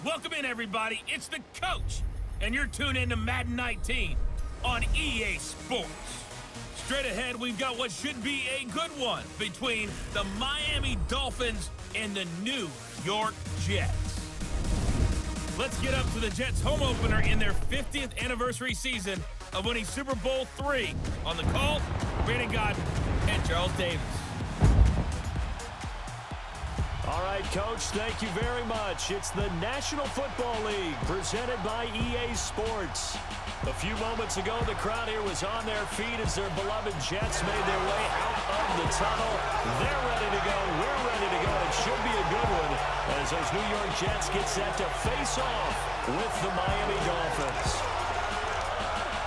Welcome in, everybody. It's the coach, and you're tuned in to Madden 19 on EA Sports. Straight ahead, we've got what should be a good one between the Miami Dolphins and the New York Jets. Let's get up to the Jets' home opener in their 50th anniversary season of winning Super Bowl III. On the call, Brandon Godden and Charles Davis. All right, Coach, thank you very much. It's the National Football League presented by EA Sports. A few moments ago, the crowd here was on their feet as their beloved Jets made their way out of the tunnel. They're ready to go. We're ready to go. It should be a good one as those New York Jets get set to face off with the Miami Dolphins.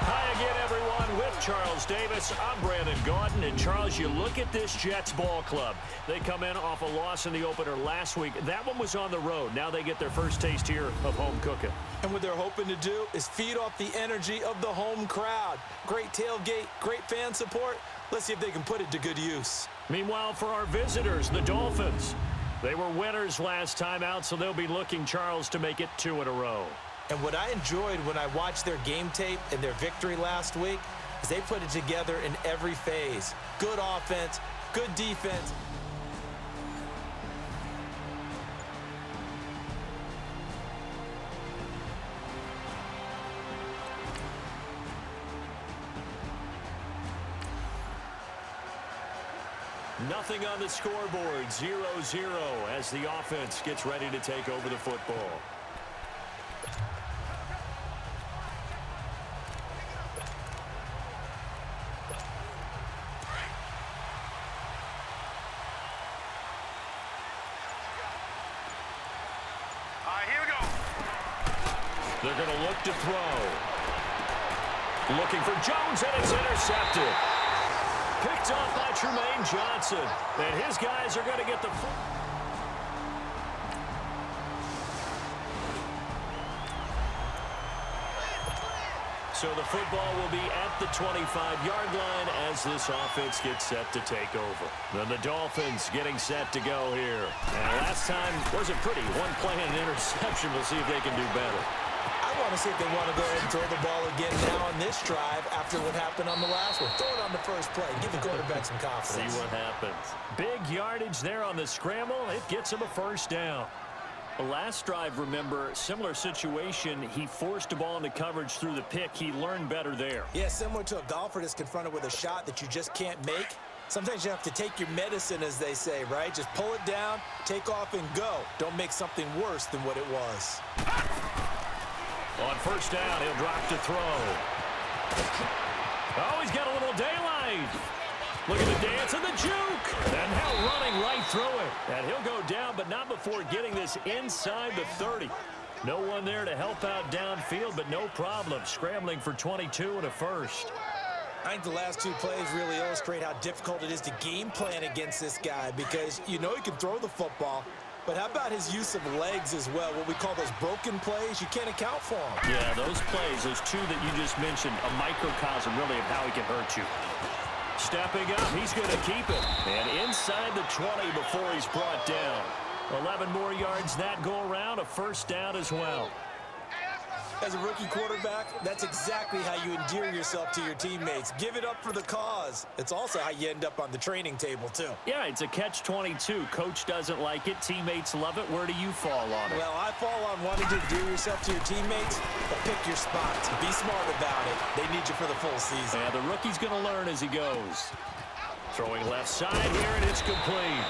Hi again, everyone, with Charles Davis. I'm Brandon Gaudin. And, Charles, you look at this Jets ball club. They come in off a loss in the opener last week. That one was on the road. Now they get their first taste here of home cooking. And what they're hoping to do is feed off the energy of the home crowd. Great tailgate, great fan support. Let's see if they can put it to good use. Meanwhile, for our visitors, the Dolphins. They were winners last time out, so they'll be looking, Charles, to make it 2 in a row. And what I enjoyed when I watched their game tape and their victory last week is they put it together in every phase. Good offense, good defense. Nothing on the scoreboard, 0-0 as the offense gets ready to take over the football. They're going to look to throw. Looking for Jones, and it's intercepted. Picked off by Tremaine Johnson. And his guys are going to get the... So the football will be at the 25-yard line as this offense gets set to take over. Then the Dolphins getting set to go here. And last time wasn't pretty. One play and an interception. We'll see if they can do better. I want to see if they want to go ahead and throw the ball again now on this drive after what happened on the last one. Throw it on the first play. Give the quarterback some confidence. See what happens. Big yardage there on the scramble. It gets him a first down. The last drive, remember, similar situation. He forced a ball into coverage through the pick. He learned better there. Yeah, similar to a golfer that's confronted with a shot that you just can't make. Sometimes you have to take your medicine, as they say, right? Just pull it down, take off, and go. Don't make something worse than what it was. On first down, he'll drop to throw. Oh, he's got a little daylight. Look at the dance and the juke. And now running right through it. And he'll go down, but not before getting this inside the 30. No one there to help out downfield, but no problem. Scrambling for 22 and a first. I think the last two plays really illustrate how difficult it is to game plan against this guy because you know he can throw the football. But how about his use of legs as well? What we call those broken plays, you can't account for them. Yeah, those plays, those two that you just mentioned, a microcosm really of how he can hurt you. Stepping up, he's going to keep it. And inside the 20 before he's brought down. 11 more yards that go around, a first down as well. As a rookie quarterback, that's exactly how you endear yourself to your teammates. Give it up for the cause. It's also how you end up on the training table, too. Yeah, it's a catch-22. Coach doesn't like it. Teammates love it. Where do you fall on it? Well, I fall on wanting to endear yourself to your teammates, but pick your spots. Be smart about it. They need you for the full season. Yeah, the rookie's going to learn as he goes. Throwing left side here, and it's complete.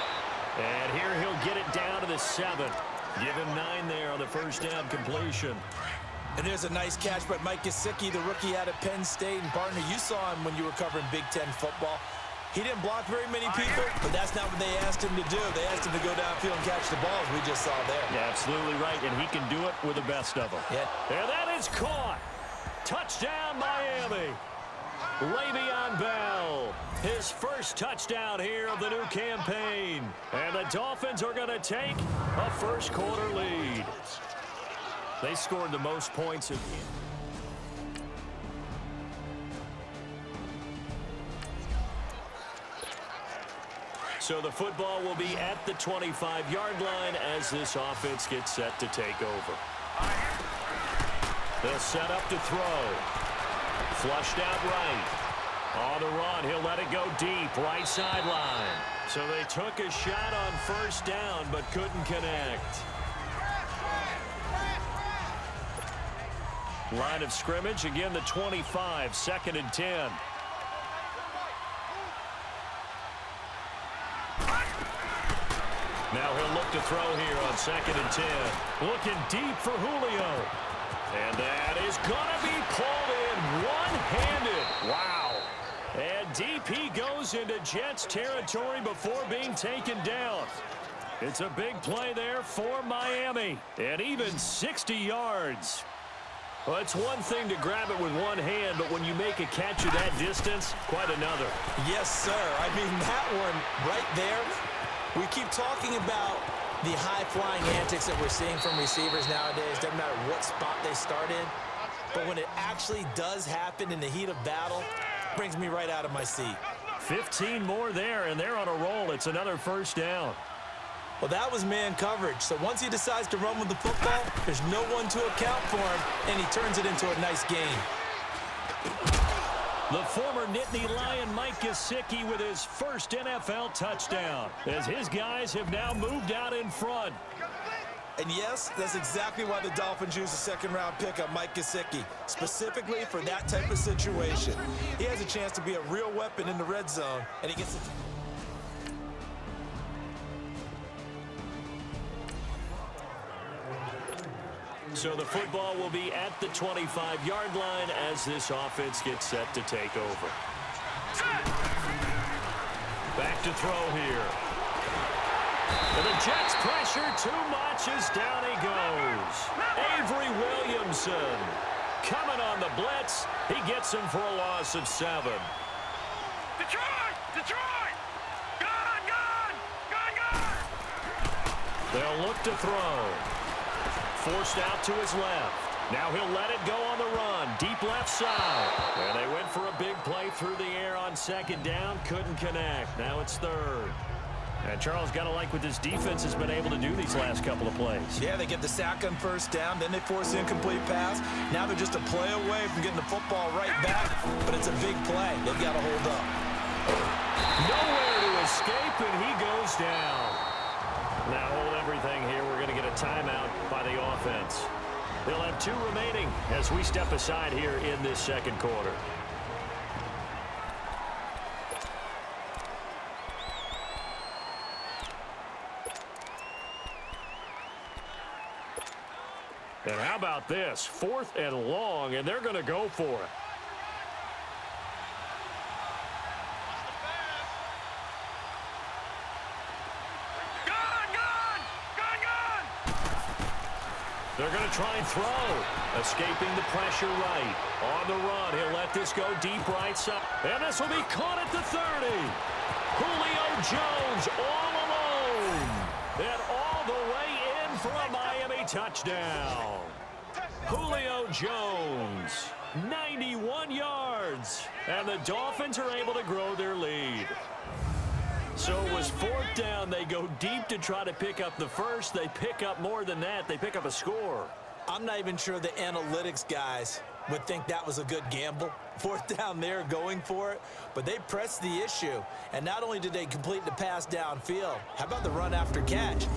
And here he'll get it down to the 7. Give him 9 there on the first down completion. And there's a nice catch by Mike Gesicki, the rookie out of Penn State. And, partner, you saw him when you were covering Big Ten football. He didn't block very many people, but that's not what they asked him to do. They asked him to go downfield and catch the ball, as we just saw there. Yeah, absolutely right, and he can do it with the best of them. Yeah. And that is caught. Touchdown, Miami. Le'Veon Bell, his first touchdown here of the new campaign. And the Dolphins are going to take a first-quarter lead. They scored the most points of So the football will be at the 25-yard line as this offense gets set to take over. They'll set up to throw. Flushed out right. On the run, he'll let it go deep, right sideline. So they took a shot on first down, but couldn't connect. Line of scrimmage, again the 25, 2nd and 10. Now he'll look to throw here on 2nd and 10. Looking deep for Julio. And that is going to be pulled in one-handed. Wow. And deep he goes into Jets territory before being taken down. It's a big play there for Miami. And even 60 yards. Well, it's one thing to grab it with one hand, but when you make a catch at that distance, quite another. Yes, sir. I mean, that one right there, we keep talking about the high-flying antics that we're seeing from receivers nowadays. Doesn't matter what spot they start in. But when it actually does happen in the heat of battle, it brings me right out of my seat. 15 more there, and they're on a roll. It's another first down. Well, that was man coverage. So once he decides to run with the football, there's no one to account for him, and he turns it into a nice gain. The former Nittany Lion Mike Gesicki with his first NFL touchdown, as his guys have now moved out in front. And yes, that's exactly why the Dolphins use a second-round pickup, Mike Gesicki, specifically for that type of situation. He has a chance to be a real weapon in the red zone, and he gets it. So the football will be at the 25-yard line as this offense gets set to take over. Back to throw here. And the Jets pressure too much as down he goes. Avery Williamson coming on the blitz. He gets him for a loss of 7. Detroit! Detroit! Gone! They'll look to throw. Forced out to his left. Now he'll let it go on the run. Deep left side. And they went for a big play through the air on 2nd down. Couldn't connect. Now it's 3rd. And Charles, got to like what this defense has been able to do these last couple of plays. Yeah, they get the sack on first down. Then they force the incomplete pass. Now they're just a play away from getting the football right back. But it's a big play. They've got to hold up. Nowhere to escape, and he goes down. Now hold everything here. We're going to get a timeout by the offense. They'll have 2 remaining as we step aside here in this 2nd quarter. And how about this? 4th and long, and they're going to go for it. They're going to try and throw. Escaping the pressure right. On the run, he'll let this go deep right side. And this will be caught at the 30. Julio Jones all alone. And all the way in for a Miami touchdown. Julio Jones, 91 yards. And the Dolphins are able to grow their lead. So it was 4th down. They go deep to try to pick up the first. They pick up more than that. They pick up a score. I'm not even sure the analytics guys would think that was a good gamble. 4th down there going for it. But they pressed the issue. And not only did they complete the pass downfield, how about the run after catch?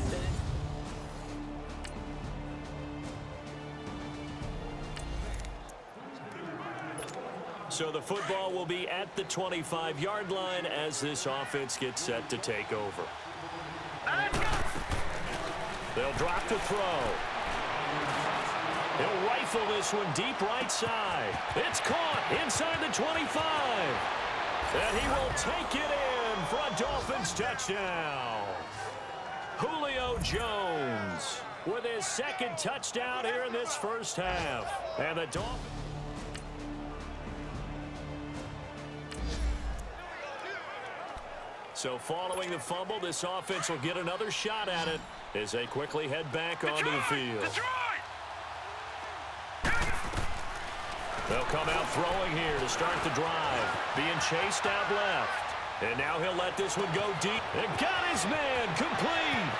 So the football will be at the 25-yard line as this offense gets set to take over. They'll drop to throw. He'll rifle this one deep right side. It's caught inside the 25. And he will take it in for a Dolphins touchdown. Julio Jones with his 2nd touchdown here in this first half. And the Dolphins... So following the fumble, this offense will get another shot at it as they quickly head back onto the field. They'll come out throwing here to start the drive. Being chased out left. And now he'll let this one go deep. And got his man complete.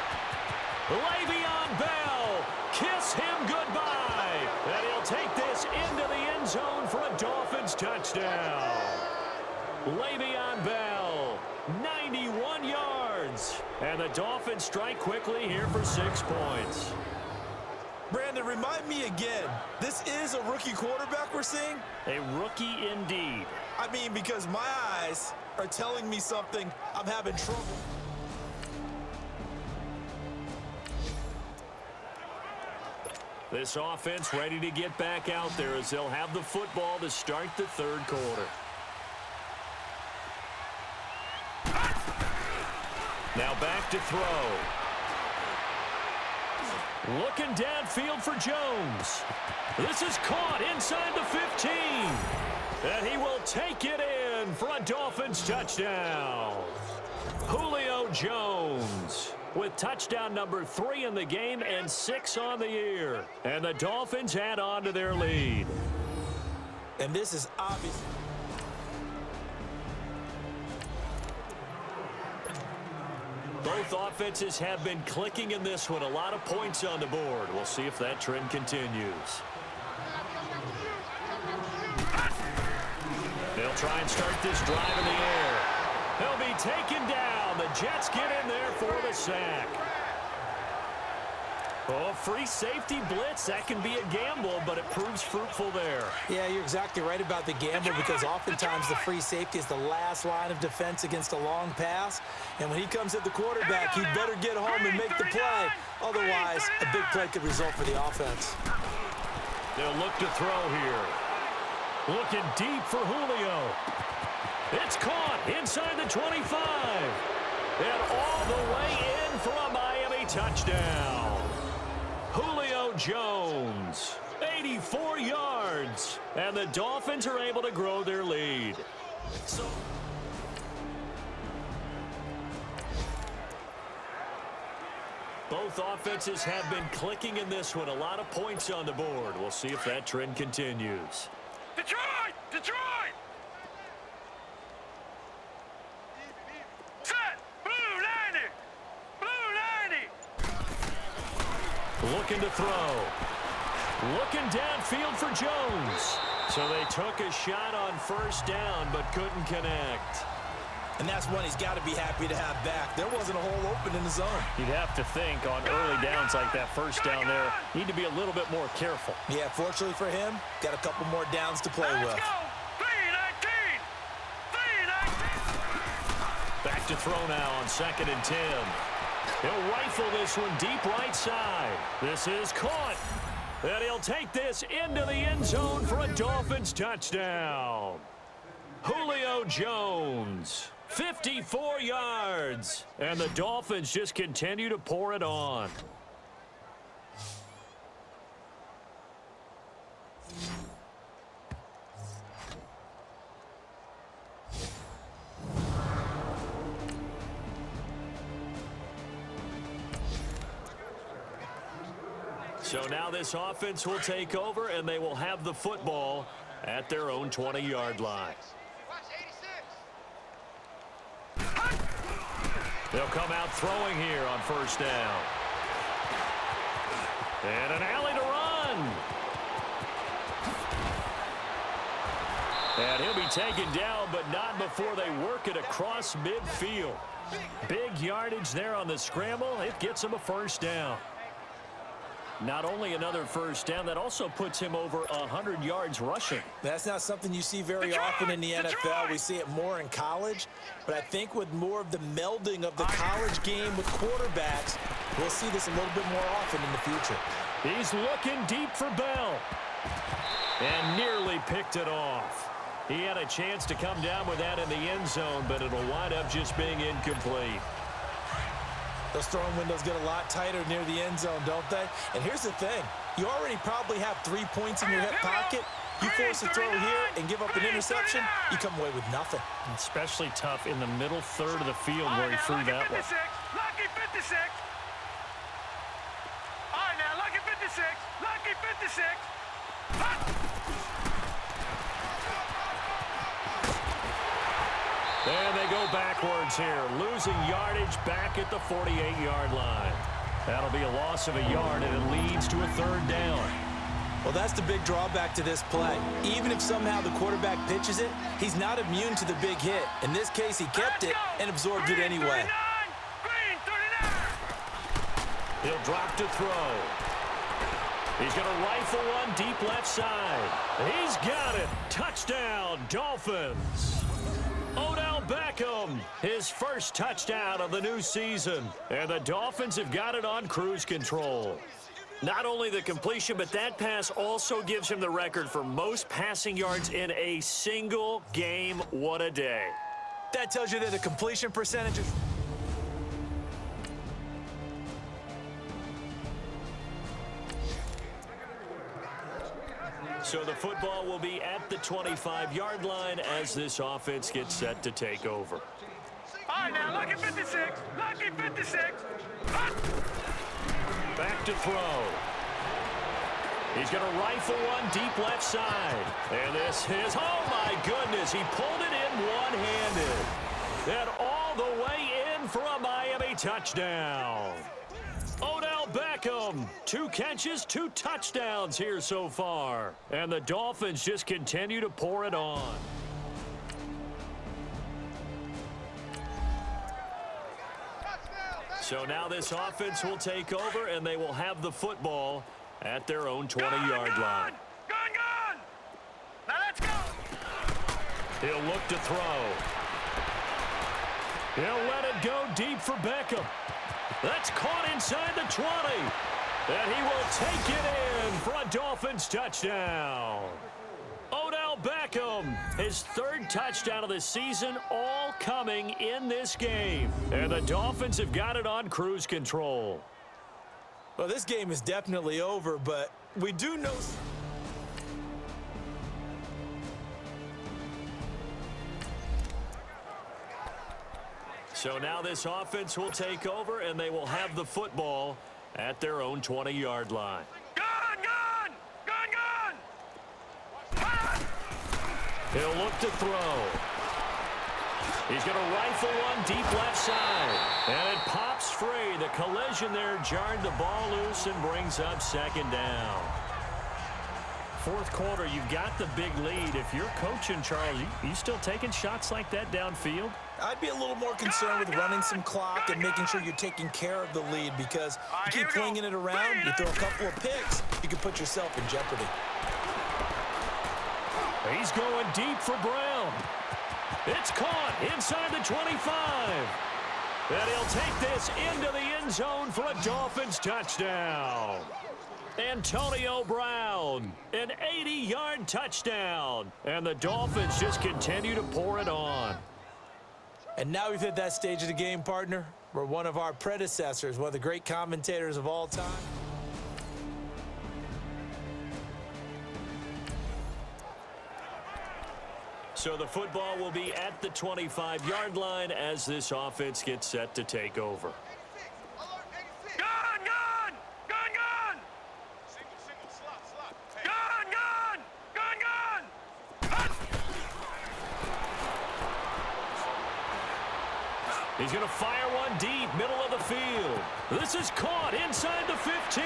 Le'Veon Bell, kiss him goodbye. And he'll take this into the end zone for a Dolphins touchdown. Le'Veon Bell, 91 yards. And the Dolphins strike quickly here for 6 points. Brandon, remind me again, this is a rookie quarterback we're seeing? A rookie indeed. I mean, because my eyes are telling me something, I'm having trouble. This offense ready to get back out there as they'll have the football to start the third quarter. Now back to throw. Looking downfield for Jones. This is caught inside the 15. And he will take it in for a Dolphins touchdown. Julio Jones with touchdown number 3 in the game and 6 on the year. And the Dolphins add on to their lead. And this is obvious. Both offenses have been clicking in this one. A lot of points on the board. We'll see if that trend continues. They'll try and start this drive in the air. He'll be taken down. The Jets get in there for the sack. Oh, free safety blitz. That can be a gamble, but it proves fruitful there. Yeah, you're exactly right about the gamble because oftentimes the free safety is the last line of defense against a long pass. And when he comes at the quarterback, he'd better get home and make the play. Otherwise, a big play could result for the offense. They'll look to throw here. Looking deep for Julio. It's caught inside the 25. And all the way in for a Miami touchdown. Julio Jones, 84 yards. And the Dolphins are able to grow their lead. Both offenses have been clicking in this one. A lot of points on the board. We'll see if that trend continues. Detroit! Detroit! Set! Blue 90! Blue 90! Looking to throw. Looking downfield for Jones. So they took a shot on first down but couldn't connect. And that's one he's got to be happy to have back. There wasn't a hole open in the zone. You'd have to think on early downs like that first down there, need to be a little bit more careful. Yeah, fortunately for him, got a couple more downs to play with. Let's go! 319! 319! Back to throw now on 2nd and 10. He'll rifle this one deep right side. This is caught. And he'll take this into the end zone for a Dolphins touchdown. Julio Jones, 54 yards. And the Dolphins just continue to pour it on. So now this offense will take over, and they will have the football at their own 20-yard line. They'll come out throwing here on first down. And an alley to run. And he'll be taken down, but not before they work it across midfield. Big yardage there on the scramble. It gets him a first down. Not only another first down, that also puts him over 100 yards rushing. That's not something you see very often in the NFL. We see it more in college. But I think with more of the melding of the college game with quarterbacks, we'll see this a little bit more often in the future. He's looking deep for Bell. And nearly picked it off. He had a chance to come down with that in the end zone, but it'll wind up just being incomplete. Those throwing windows get a lot tighter near the end zone, don't they? And here's the thing. You already probably have 3 points in your hip pocket. You force a throw here and give up an interception, you come away with nothing. Especially tough in the middle third of the field where he threw that one. Lucky 56. All right, now, lucky 56. Lucky 56. And they go go backwards here, losing yardage back at the 48-yard line. That'll be a loss of a yard, and it leads to a third down. Well, that's the big drawback to this play. Even if somehow the quarterback pitches it, he's not immune to the big hit. In this case, he kept it and absorbed it anyway. He'll drop to throw. He's going to rifle one deep left side. He's got it. Touchdown, Dolphins. Odell Beckham, his first touchdown of the new season. And the Dolphins have got it on cruise control. Not only the completion, but that pass also gives him the record for most passing yards in a single game. What a day. That tells you that the completion percentage is... So the football will be at the 25-yard line as this offense gets set to take over. All right, now, lucky 56. Lucky 56. Back to throw. He's going to rifle one deep left side. And this is, oh my goodness, he pulled it in one-handed. And all the way in for a Miami touchdown. Odell Beckham, 2 catches, 2 touchdowns here so far. And the Dolphins just continue to pour it on. So now this offense will take over, and they will have the football at their own 20-yard line. Gone! Now let's go! He'll look to throw. He'll let it go deep for Beckham. That's caught inside the 20. And he will take it in for a Dolphins touchdown. Odell Beckham, his 3rd touchdown of the season, all coming in this game. And the Dolphins have got it on cruise control. Well, this game is definitely over, but we do know... So now this offense will take over, and they will have the football at their own 20-yard line. Gone! He'll look to throw. He's going to rifle one deep left side. And it pops free. The collision there jarred the ball loose and brings up 2nd down. 4th quarter, you've got the big lead. If you're coaching, Charles, you still taking shots like that downfield? I'd be a little more concerned with running some clock and making sure you're taking care of the lead, because you keep flinging it around, you throw a couple of picks, you can put yourself in jeopardy. He's going deep for Brown. It's caught inside the 25. And he'll take this into the end zone for a Dolphins touchdown. Antonio Brown, an 80-yard touchdown. And the Dolphins just continue to pour it on. And now we've hit that stage of the game, partner, where one of our predecessors, one of the great commentators of all time. So the football will be at the 25-yard line as this offense gets set to take over. Gone! He's going to fire one deep, middle of the field. This is caught inside the 15.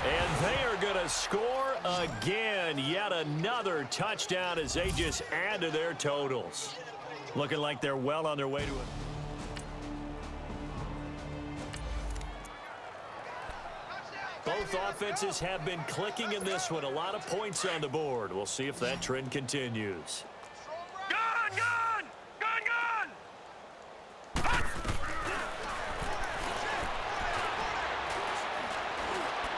And they are going to score again. Yet another touchdown as they just add to their totals. Looking like they're well on their way to it. Both offenses have been clicking in this one. A lot of points on the board. We'll see if that trend continues.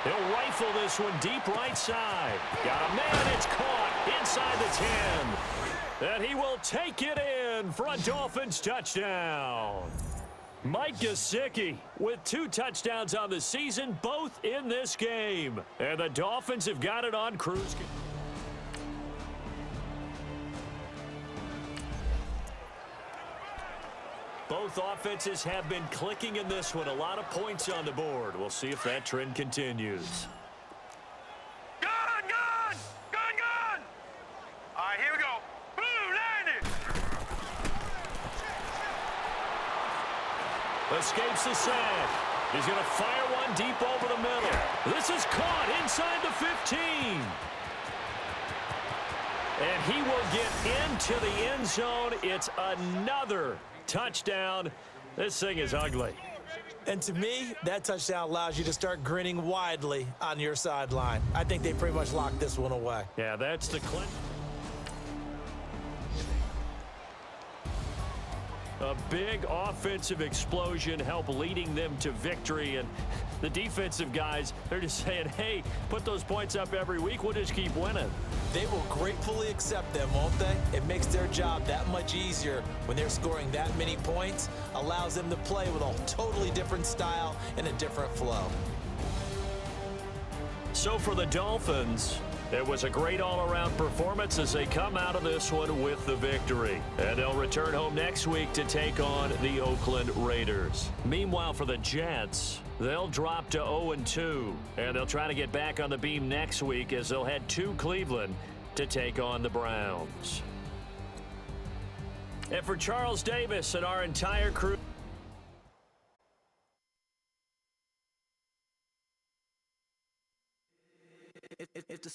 He'll rifle this one deep right side. Got a man. It's caught inside the 10. And he will take it in for a Dolphins touchdown. Mike Gesicki with 2 touchdowns on the season, both in this game. And the Dolphins have got it on cruise. Both offenses have been clicking in this one. A lot of points on the board. We'll see if that trend continues. All right, here we go. Blue landed. Escapes the sack. He's going to fire one deep over the middle. This is caught inside the 15. And he will get into the end zone. It's another touchdown. This thing is ugly. And to me, that touchdown allows you to start grinning widely on your sideline. I think they pretty much locked this one away. Yeah, that's the clinch. A big offensive explosion helped leading them to victory. And the defensive guys, they're just saying, hey, put those points up every week. We'll just keep winning. They will gratefully accept them, won't they? It makes their job that much easier when they're scoring that many points. Allows them to play with a totally different style and a different flow. So for the Dolphins, it was a great all-around performance as they come out of this one with the victory. And they'll return home next week to take on the Oakland Raiders. Meanwhile, for the Jets, they'll drop to 0-2. And they'll try to get back on the beam next week as they'll head to Cleveland to take on the Browns. And for Charles Davis and our entire crew...